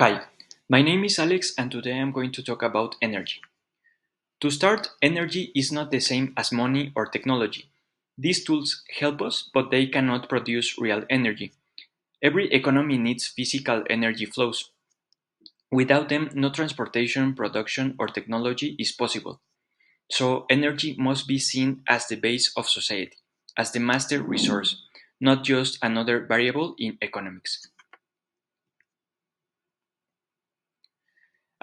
Hi, my name is Alex and today I'm going to talk about energy. To start, energy is not the same as money or technology. These tools help us, but they cannot produce real energy. Every economy needs physical energy flows. Without them, no transportation, production, or technology is possible. So, energy must be seen as the base of society, as the master resource, not just another variable in economics.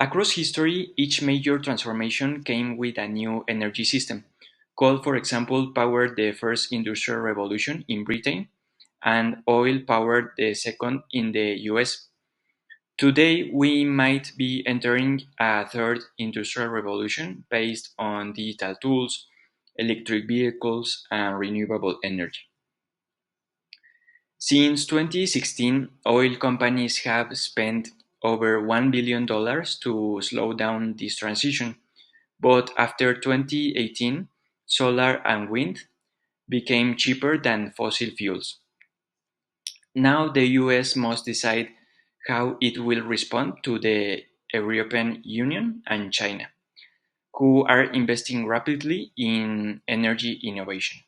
Across history, each major transformation came with a new energy system. Coal, for example, powered the first industrial revolution in Britain, and oil powered the second in the US. Today, we might be entering a third industrial revolution based on digital tools, electric vehicles, and renewable energy. Since 2016, oil companies have spent over $1 billion to slow down this transition, but after 2018, solar and wind became cheaper than fossil fuels. Now the US must decide how it will respond to the European Union and China, who are investing rapidly in energy innovation.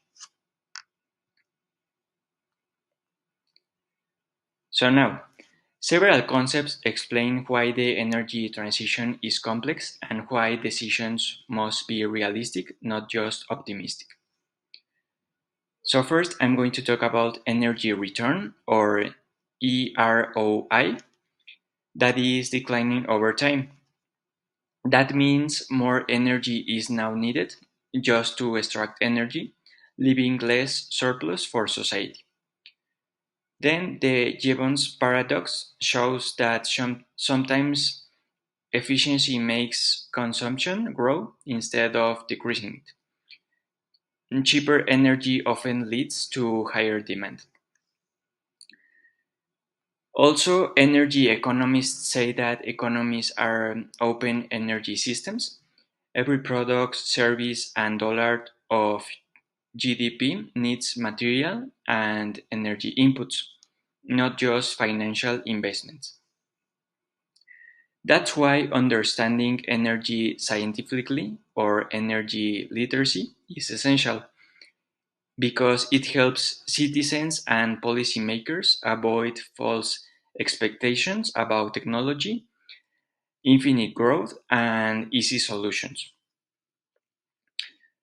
So now, several concepts explain why the energy transition is complex and why decisions must be realistic, not just optimistic. So first, I'm going to talk about energy return or EROI that is declining over time. That means more energy is now needed just to extract energy, leaving less surplus for society. Then the Gibbons paradox shows that sometimes efficiency makes consumption grow instead of decreasing it. Cheaper energy often leads to higher demand. Also, energy economists say that economies are open energy systems. Every product, service, and dollar of GDP needs material and energy inputs, not just financial investments. That's why understanding energy scientifically or energy literacy is essential because it helps citizens and policymakers avoid false expectations about technology, infinite growth, and easy solutions.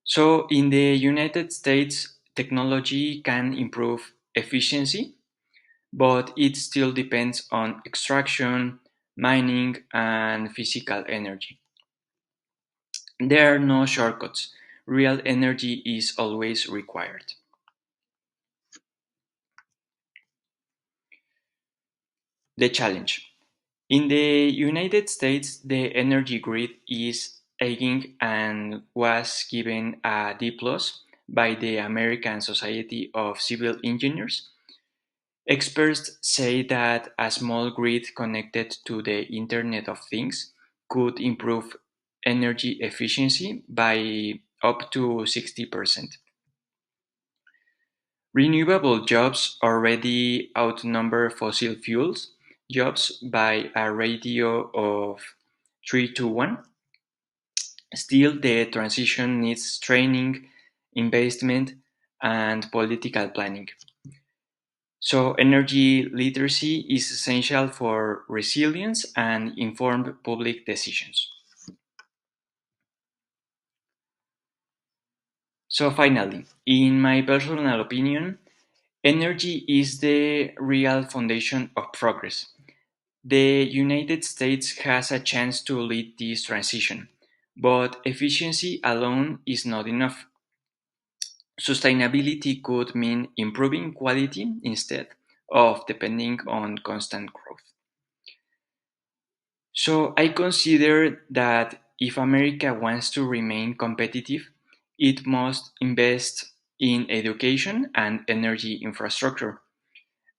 So, in the United States, technology can improve efficiency, but it still depends on extraction, mining, and physical energy. There are no shortcuts. Real energy is always required. The challenge. In the United States, the energy grid is aging and was given a D plus by the American Society of Civil Engineers. Experts say that a small grid connected to the Internet of Things could improve energy efficiency by up to 60%. Renewable jobs already outnumber fossil fuels jobs by a ratio of 3 to 1. Still, the transition needs training, investment, and political planning. So, energy literacy is essential for resilience and informed public decisions. So, finally, in my personal opinion, energy is the real foundation of progress. The United States has a chance to lead this transition, but efficiency alone is not enough. Sustainability could mean improving quality instead of depending on constant growth. So I consider that if America wants to remain competitive, it must invest in education and energy infrastructure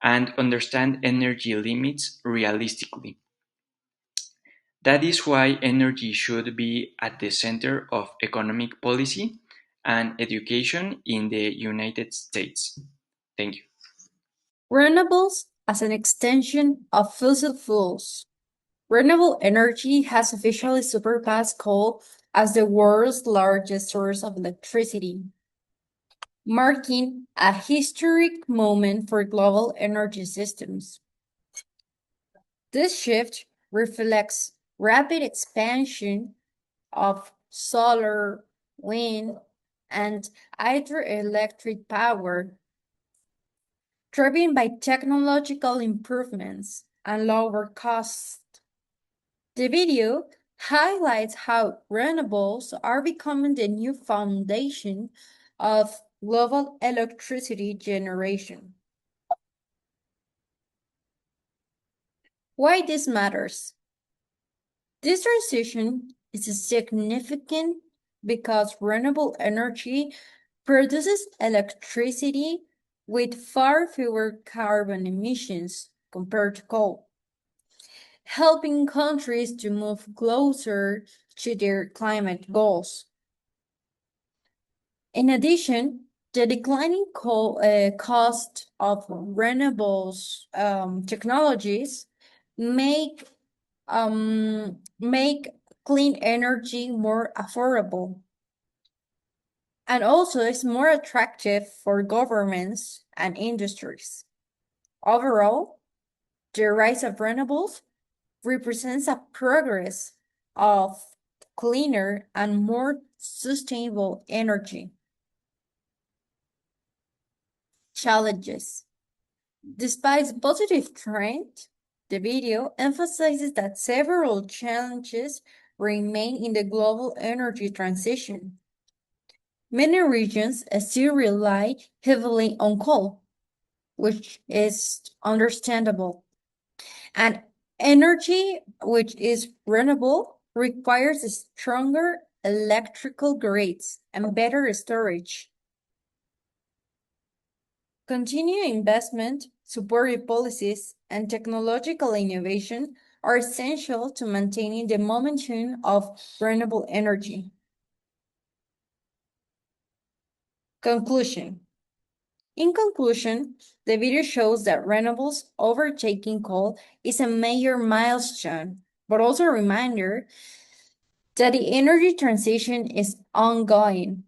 and understand energy limits realistically. That is why energy should be at the center of economic policy and education in the United States. Thank you. Renewables as an extension of fossil fuels. Renewable energy has officially surpassed coal as the world's largest source of electricity, marking a historic moment for global energy systems. This shift reflects rapid expansion of solar, wind, and hydroelectric power, driven by technological improvements and lower costs. The video highlights how renewables are becoming the new foundation of global electricity generation. Why this matters? This transition is significant because renewable energy produces electricity with far fewer carbon emissions compared to coal, helping countries to move closer to their climate goals. In addition, the declining cost of renewables technologies make make clean energy more affordable, and also is more attractive for governments and industries. Overall, the rise of renewables represents a progress of cleaner and more sustainable energy. Challenges. Despite the positive trend, the video emphasizes that several challenges remain in the global energy transition. Many regions still rely heavily on coal, which is understandable, and energy, which is renewable, requires stronger electrical grids and better storage. Continued investment, supportive policies, and technological innovation are essential to maintaining the momentum of renewable energy. Conclusion. In conclusion, the video shows that renewables overtaking coal is a major milestone, but also a reminder that the energy transition is ongoing.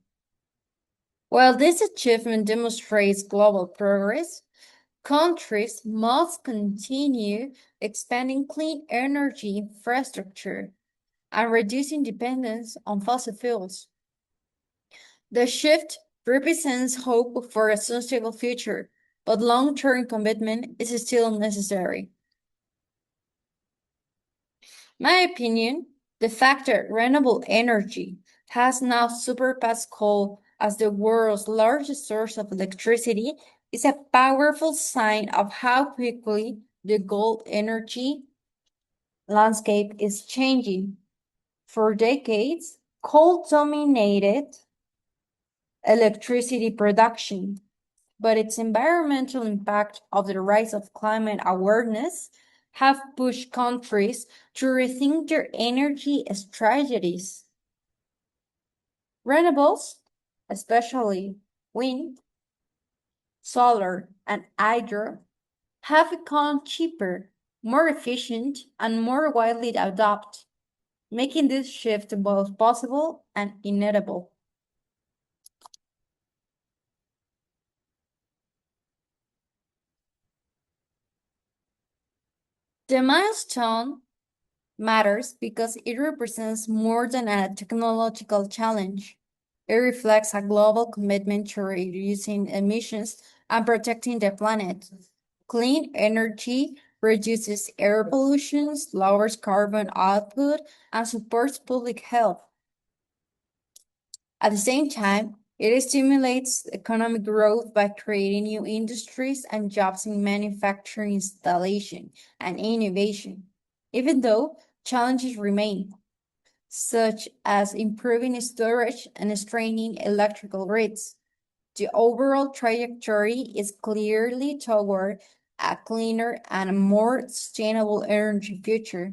While this achievement demonstrates global progress, countries must continue expanding clean energy infrastructure and reducing dependence on fossil fuels. The shift represents hope for a sustainable future, but long-term commitment is still necessary. My opinion, the fact that renewable energy has now surpassed coal as the world's largest source of electricity is a powerful sign of how quickly the global energy landscape is changing. For decades, coal dominated electricity production, but its environmental impact of the rise of climate awareness have pushed countries to rethink their energy strategies. Renewables, especially wind, solar, and hydro, have become cheaper, more efficient, and more widely adopted, making this shift both possible and inevitable. The milestone matters because it represents more than a technological challenge. It reflects a global commitment to reducing emissions and protecting the planet. Clean energy reduces air pollution, lowers carbon output, and supports public health. At the same time, it stimulates economic growth by creating new industries and jobs in manufacturing, installation, and innovation. Even though challenges remain, such as improving storage and straining electrical grids, the overall trajectory is clearly toward a cleaner and more sustainable energy future.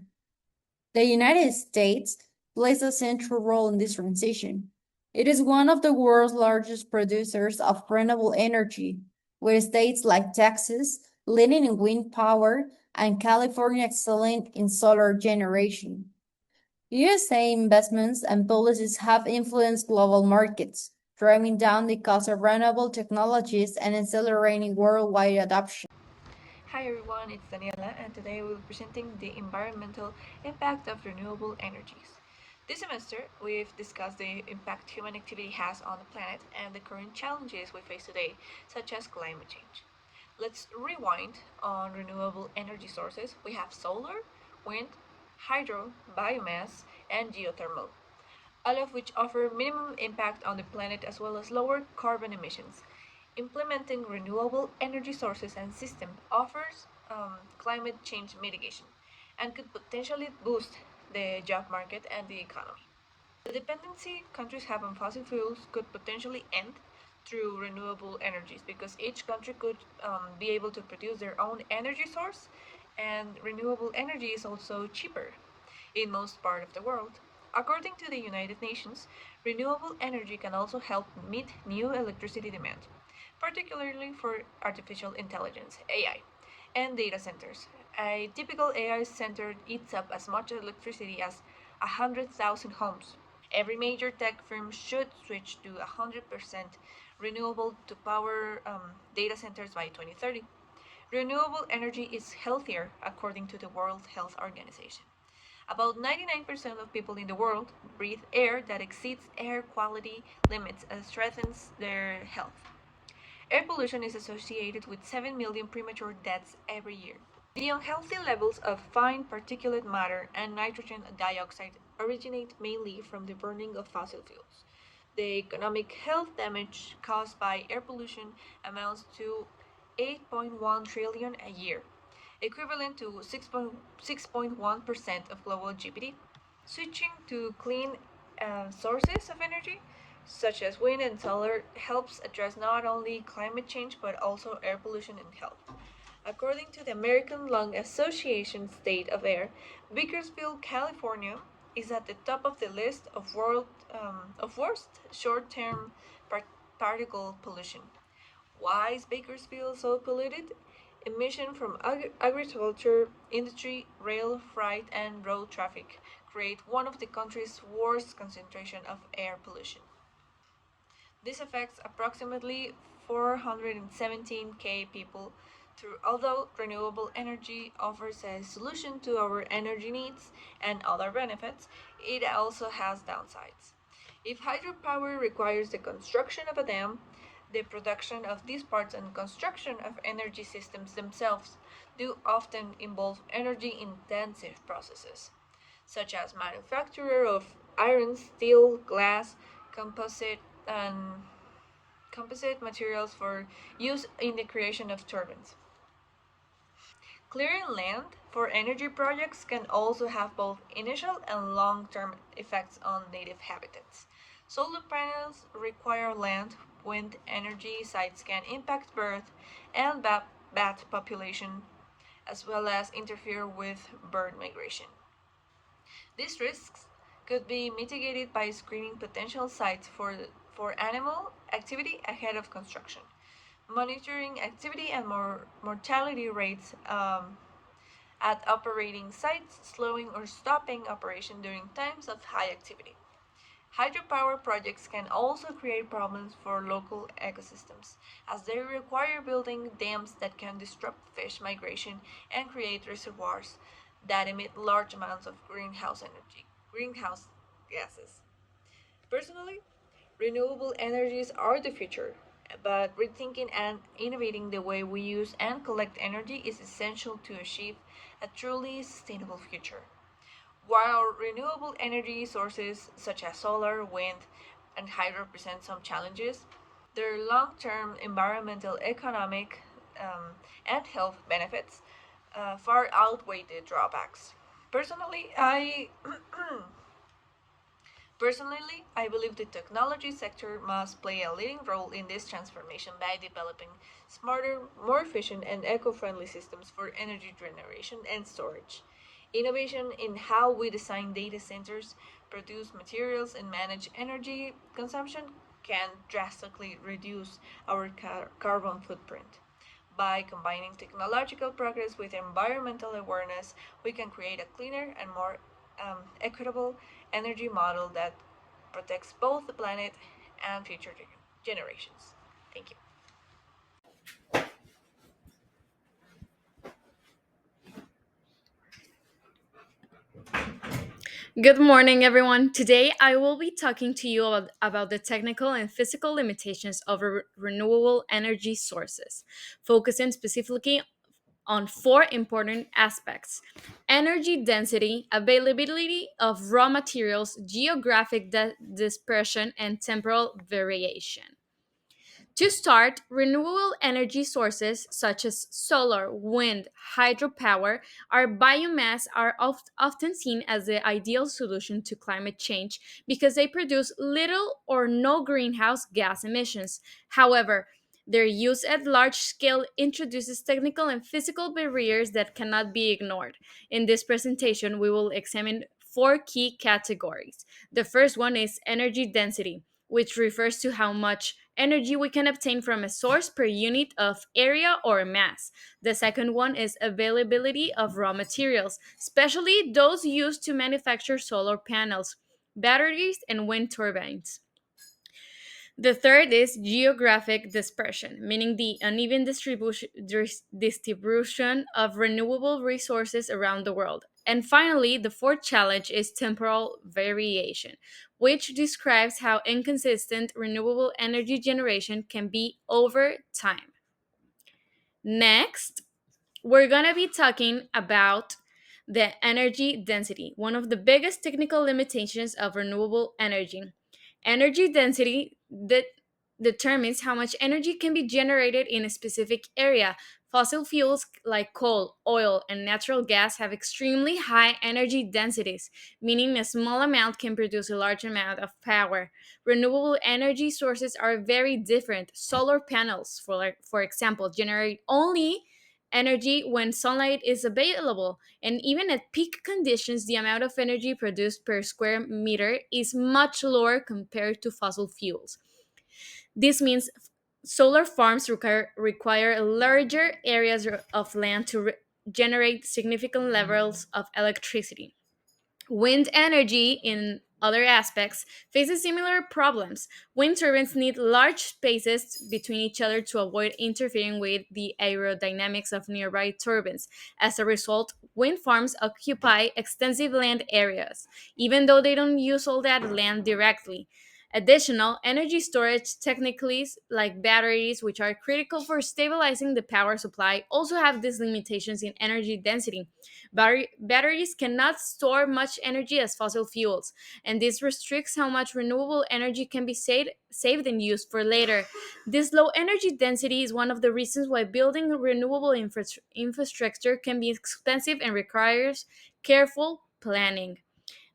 The United States plays a central role in this transition. It is one of the world's largest producers of renewable energy, with states like Texas leading in wind power and California excelling in solar generation. USA investments and policies have influenced global markets, driving down the cost of renewable technologies and accelerating worldwide adoption. Hi everyone, it's Daniela, and today we'll be presenting the environmental impact of renewable energies. This semester, we've discussed the impact human activity has on the planet and the current challenges we face today, such as climate change. Let's rewind on renewable energy sources. We have solar, wind, hydro, biomass, and geothermal, all of which offer minimum impact on the planet as well as lower carbon emissions. Implementing renewable energy sources and systems offers climate change mitigation and could potentially boost the job market and the economy. The dependency countries have on fossil fuels could potentially end through renewable energies because each country could be able to produce their own energy source, and renewable energy is also cheaper in most part of the world. According to the United Nations, renewable energy can also help meet new electricity demand, particularly for artificial intelligence (AI) and data centers. A typical AI center eats up as much electricity as 100,000 homes. Every major tech firm should switch to 100% renewable to power data centers by 2030. Renewable energy is healthier according to the World Health Organization. About 99% of people in the world breathe air that exceeds air quality limits and threatens their health. Air pollution is associated with 7 million premature deaths every year. The unhealthy levels of fine particulate matter and nitrogen dioxide originate mainly from the burning of fossil fuels. The economic health damage caused by air pollution amounts to 8.1 trillion a year, equivalent to 6.1% of global GDP. Switching to clean sources of energy, such as wind and solar, helps address not only climate change but also air pollution and health. According to the American Lung Association State of Air, Bakersfield, California, is at the top of the list of worst short-term particle pollution. Why is Bakersfield so polluted? Emission from agriculture, industry, rail, freight, and road traffic create one of the country's worst concentration of air pollution. This affects approximately 417k people. Although renewable energy offers a solution to our energy needs and other benefits, it also has downsides. If hydropower requires the construction of a dam, the production of these parts and construction of energy systems themselves do often involve energy intensive processes, such as manufacture of iron, steel, glass, composite, and composite materials for use in the creation of turbines. Clearing land for energy projects can also have both initial and long-term effects on native habitats. Solar panels require land, wind energy sites can impact bird and bat population, as well as interfere with bird migration. These risks could be mitigated by screening potential sites for animal activity ahead of construction, monitoring activity and mortality rates at operating sites, slowing or stopping operation during times of high activity. Hydropower projects can also create problems for local ecosystems, as they require building dams that can disrupt fish migration and create reservoirs that emit large amounts of greenhouse gases. Personally, renewable energies are the future, but rethinking and innovating the way we use and collect energy is essential to achieve a truly sustainable future. While renewable energy sources such as solar, wind, and hydro present some challenges, their long term environmental, economic, and health benefits far outweigh the drawbacks. Personally, I Personally, I believe the technology sector must play a leading role in this transformation by developing smarter, more efficient, and eco friendly systems for energy generation and storage. Innovation in how we design data centers, produce materials, and manage energy consumption can drastically reduce our carbon footprint. By combining technological progress with environmental awareness, we can create a cleaner and more equitable energy model that protects both the planet and future generations. Thank you. Good morning, everyone. Today, I will be talking to you about the technical and physical limitations of renewable energy sources, focusing specifically on four important aspects: energy density, availability of raw materials, geographic dispersion, and temporal variation. To start, renewable energy sources such as solar, wind, hydropower, or biomass are often seen as the ideal solution to climate change because they produce little or no greenhouse gas emissions. However, their use at large scale introduces technical and physical barriers that cannot be ignored. In this presentation, we will examine four key categories. The first one is energy density, which refers to how much energy we can obtain from a source per unit of area or mass. The second one is availability of raw materials, especially those used to manufacture solar panels, batteries, and wind turbines. The third is geographic dispersion, meaning the uneven distribution of renewable resources around the world. And finally, the fourth challenge is temporal variation, which describes how inconsistent renewable energy generation can be over time. Next, we're going to be talking about the energy density, one of the biggest technical limitations of renewable energy. Energy density that determines how much energy can be generated in a specific area. Fossil fuels like coal, oil, and natural gas have extremely high energy densities, meaning a small amount can produce a large amount of power. Renewable energy sources are very different. Solar panels, for example, generate only energy when sunlight is available, and even at peak conditions, the amount of energy produced per square meter is much lower compared to fossil fuels. This means solar farms require larger areas of land to generate significant levels of electricity. Wind energy, in other aspects, faces similar problems. Wind turbines need large spaces between each other to avoid interfering with the aerodynamics of nearby turbines. As a result, wind farms occupy extensive land areas, even though they don't use all that land directly. Additional energy storage techniques like batteries, which are critical for stabilizing the power supply, also have these limitations in energy density. Batteries cannot store much energy as fossil fuels, and this restricts how much renewable energy can be saved and used for later. This low energy density is one of the reasons why building renewable infrastructure can be expensive and requires careful planning.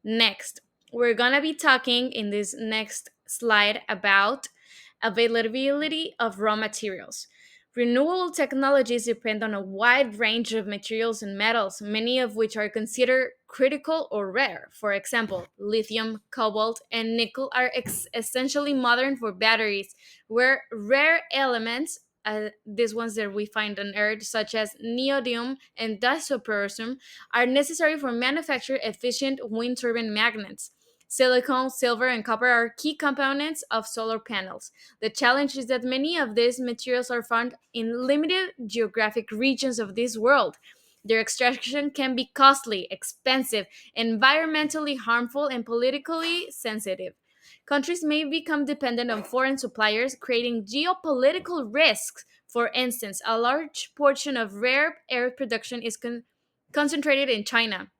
Next, we're gonna be talking in this next slide about availability of raw materials. Renewable technologies depend on a wide range of materials and metals, many of which are considered critical or rare. For example, lithium, cobalt, and nickel are essentially modern for batteries, where rare elements, these ones that we find on Earth, such as neodymium and dysprosium, are necessary for manufacture efficient wind turbine magnets. Silicon, silver, and copper are key components of solar panels. The challenge is that many of these materials are found in limited geographic regions of this world. Their extraction can be costly, expensive, environmentally harmful, and politically sensitive. Countries may become dependent on foreign suppliers, creating geopolitical risks. For instance, a large portion of rare earth production is concentrated in China.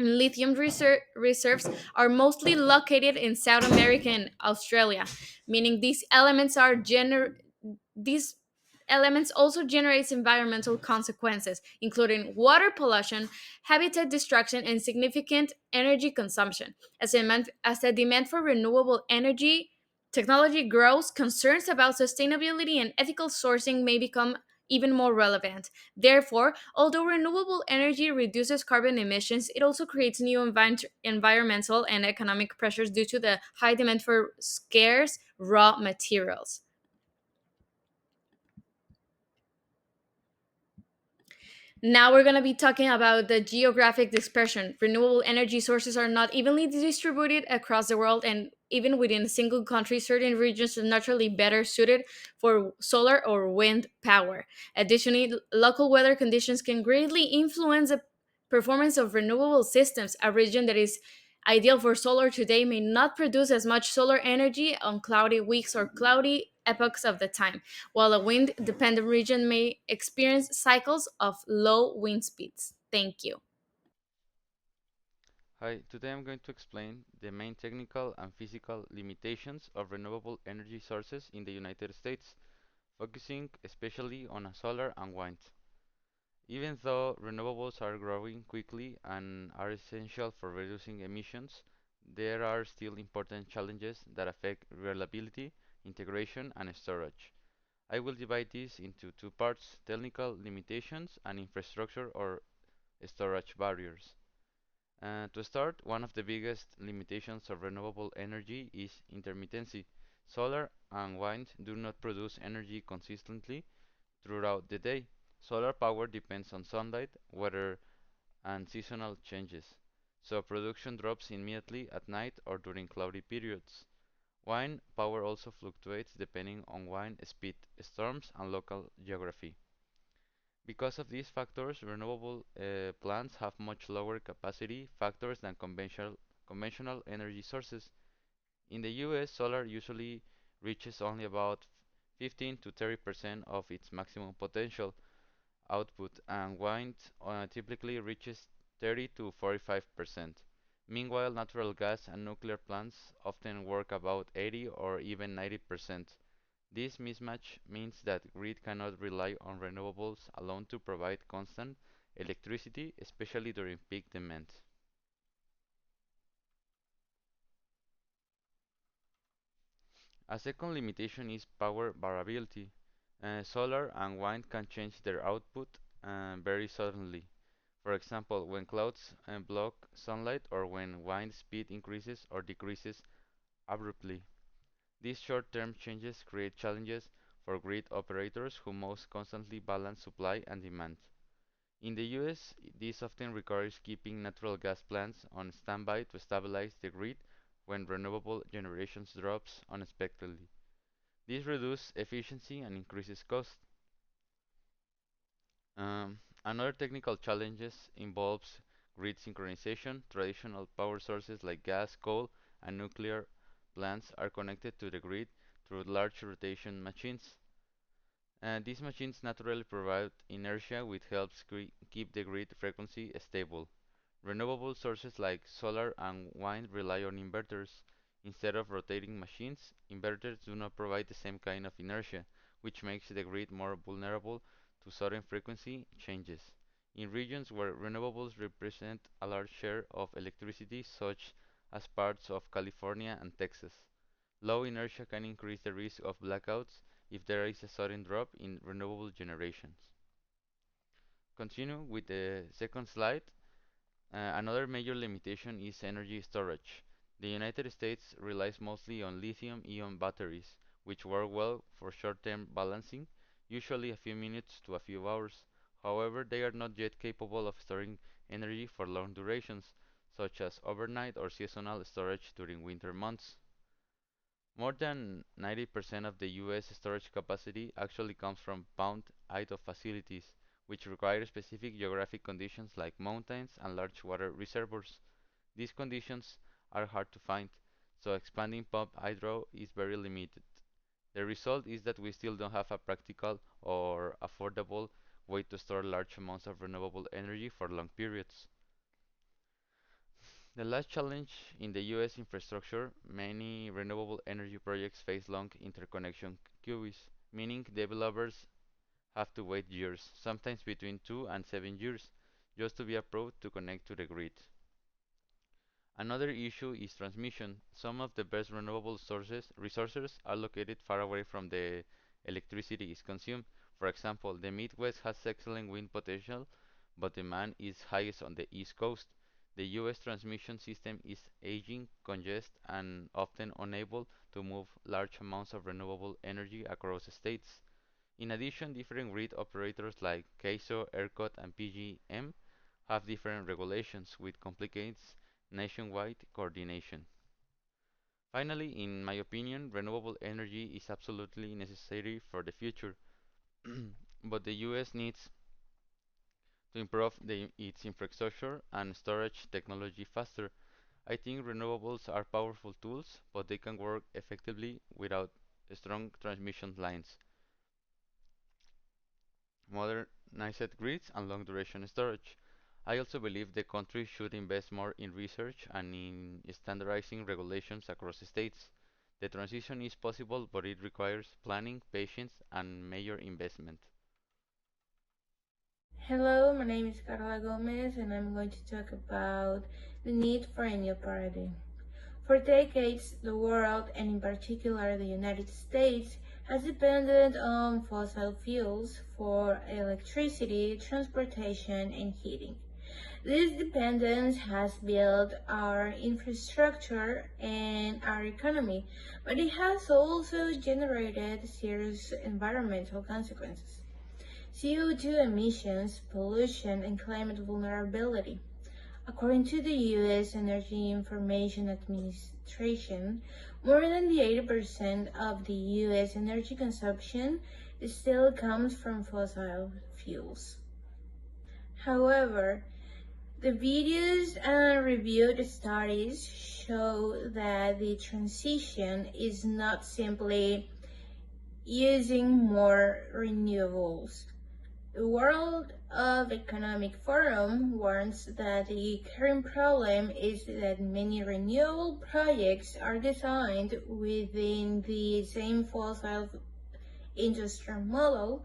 Lithium reserves are mostly located in South America and Australia, meaning these elements also generates environmental consequences, including water pollution, habitat destruction, and significant energy consumption. As the demand for renewable energy technology grows, concerns about sustainability and ethical sourcing may become even more relevant. Therefore, although renewable energy reduces carbon emissions, it also creates new environmental and economic pressures due to the high demand for scarce raw materials. Now we're going to be talking about the geographic dispersion. Renewable energy sources are not evenly distributed across the world, and even within a single country, certain regions are naturally better suited for solar or wind power. Additionally, local weather conditions can greatly influence the performance of renewable systems. A region that is ideal for solar today may not produce as much solar energy on cloudy weeks or cloudy epochs of the time, while a wind dependent region may experience cycles of low wind speeds. Thank you. Hi, today I'm going to explain the main technical and physical limitations of renewable energy sources in the United States, focusing especially on solar and wind. Even though renewables are growing quickly and are essential for reducing emissions, there are still important challenges that affect reliability, integration, and storage. I will divide this into two parts: technical limitations and infrastructure or storage barriers. To start, one of the biggest limitations of renewable energy is intermittency. Solar and wind do not produce energy consistently throughout the day. Solar power depends on sunlight, weather, and seasonal changes, so production drops immediately at night or during cloudy periods. Wind power also fluctuates depending on wind speed, storms, and local geography. Because of these factors, renewable plants have much lower capacity factors than conventional energy sources. In the US, solar usually reaches only about 15 to 30% of its maximum potential output, and wind typically reaches 30 to 45%. Meanwhile, natural gas and nuclear plants often work about 80 or even 90%. This mismatch means that grid cannot rely on renewables alone to provide constant electricity, especially during peak demand. A second limitation is power variability. Solar and wind can change their output very suddenly. For example, when clouds block sunlight or when wind speed increases or decreases abruptly. These short-term changes create challenges for grid operators who must constantly balance supply and demand. In the US, this often requires keeping natural gas plants on standby to stabilize the grid when renewable generation drops unexpectedly. This reduces efficiency and increases cost. Another technical challenges involves grid synchronization. Traditional power sources like gas, coal, and nuclear plants are connected to the grid through large rotation machines. These machines naturally provide inertia which helps keep the grid frequency stable. Renewable sources like solar and wind rely on inverters. Instead of rotating machines, inverters do not provide the same kind of inertia, which makes the grid more vulnerable to sudden frequency changes. In regions where renewables represent a large share of electricity, such as parts of California and Texas, low inertia can increase the risk of blackouts if there is a sudden drop in renewable generations. Continue with the second slide. Another major limitation is energy storage. The United States relies mostly on lithium-ion batteries, which work well for short-term balancing, usually a few minutes to a few hours. However, they are not yet capable of storing energy for long durations, such as overnight or seasonal storage during winter months. More than 90% of the US storage capacity actually comes from pumped hydro facilities, which require specific geographic conditions like mountains and large water reservoirs. These conditions are hard to find, so expanding pumped hydro is very limited. The result is that we still don't have a practical or affordable way to store large amounts of renewable energy for long periods. The last challenge in the US infrastructure, many renewable energy projects face long interconnection queues, meaning developers have to wait years, sometimes between 2 and 7 years, just to be approved to connect to the grid. Another issue is transmission. Some of the best renewable resources are located far away from the electricity is consumed. For example, the Midwest has excellent wind potential, but demand is highest on the East Coast. The US transmission system is aging, congested, and often unable to move large amounts of renewable energy across states. In addition, different grid operators like CAISO, ERCOT, and PJM have different regulations, which complicates nationwide coordination. Finally, in my opinion, renewable energy is absolutely necessary for the future, but the US needs to improve its infrastructure and storage technology faster. I think renewables are powerful tools, but they can work effectively without strong transmission lines, modernized grids, and long duration storage. I also believe the country should invest more in research and in standardizing regulations across states. The transition is possible, but it requires planning, patience, and major investment. Hello, my name is Carla Gomez, and I'm going to talk about the need for a new paradigm. For decades, the world, and in particular the United States, has depended on fossil fuels for electricity, transportation, and heating. This dependence has built our infrastructure and our economy, but it has also generated serious environmental consequences. CO2 emissions, pollution, and climate vulnerability. According to the U.S. Energy Information Administration, more than the 80% of the U.S. energy consumption still comes from fossil fuels. However, the videos and reviewed studies show that the transition is not simply using more renewables. The World Economic Forum warns that the current problem is that many renewable projects are designed within the same fossil industrial model,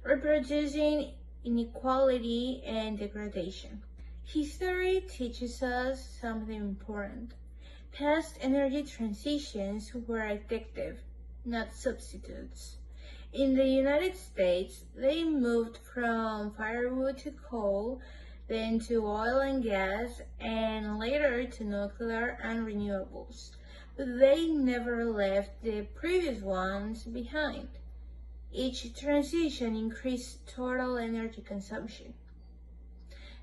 reproducing inequality and degradation. History teaches us something important. Past energy transitions were addictive, not substitutes. In the United States, they moved from firewood to coal, then to oil and gas, and later to nuclear and renewables. But they never left the previous ones behind. Each transition increased total energy consumption.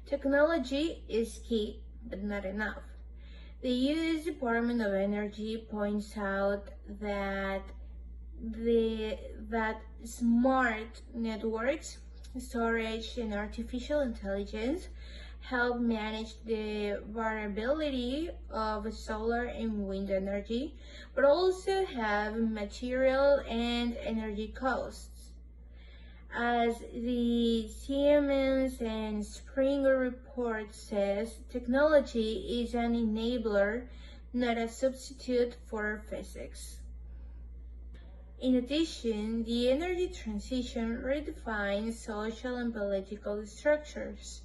Technology is key, but not enough. The U.S. Department of Energy points out that smart networks, storage, and artificial intelligence help manage the variability of solar and wind energy, but also have material and energy costs. As the Siemens and Springer report says, technology is an enabler, not a substitute for physics. In addition, the energy transition redefines social and political structures.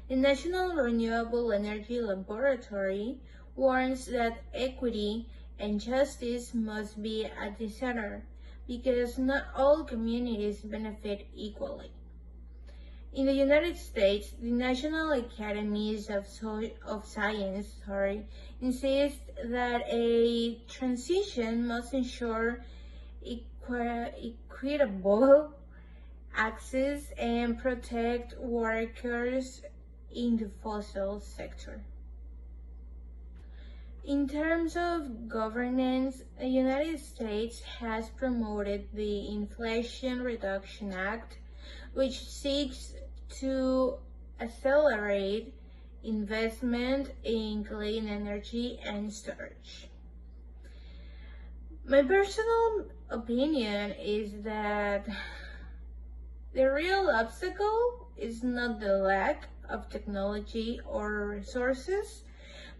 The National Renewable Energy Laboratory warns that equity and justice must be at the center, because not all communities benefit equally. In the United States, the National Academies of Science insist that a transition must ensure equitable access and protect workers in the fossil sector. In terms of governance, the United States has promoted the Inflation Reduction Act, which seeks to accelerate investment in clean energy and storage. My personal opinion is that the real obstacle is not the lack of technology or resources,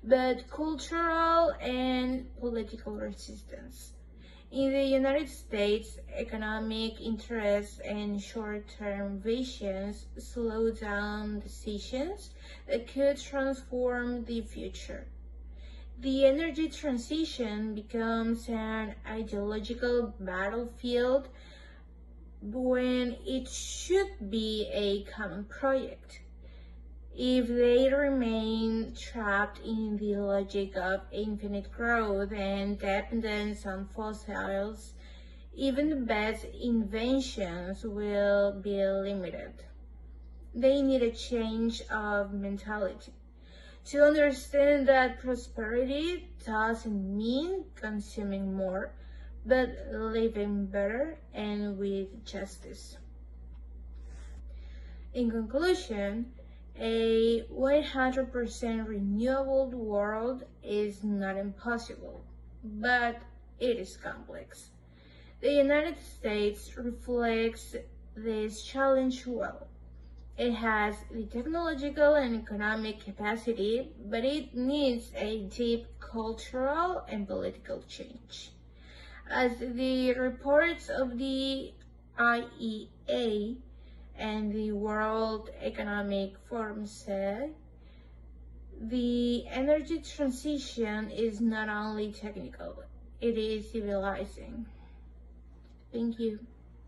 but cultural and political resistance. In the United States, economic interests and short-term visions slow down decisions that could transform the future. The energy transition becomes an ideological battlefield when it should be a common project. If they remain trapped in the logic of infinite growth and dependence on fossils, Even the best inventions will be limited. They need a change of mentality to understand that prosperity doesn't mean consuming more, but living better and with justice. In conclusion, a 100% renewable world is not impossible, but it is complex. The United States reflects this challenge well. It has the technological and economic capacity, but it needs a deep cultural and political change. As the reports of the IEA and the World Economic Forum say, the energy transition is not only technical, it is civilizing. Thank you.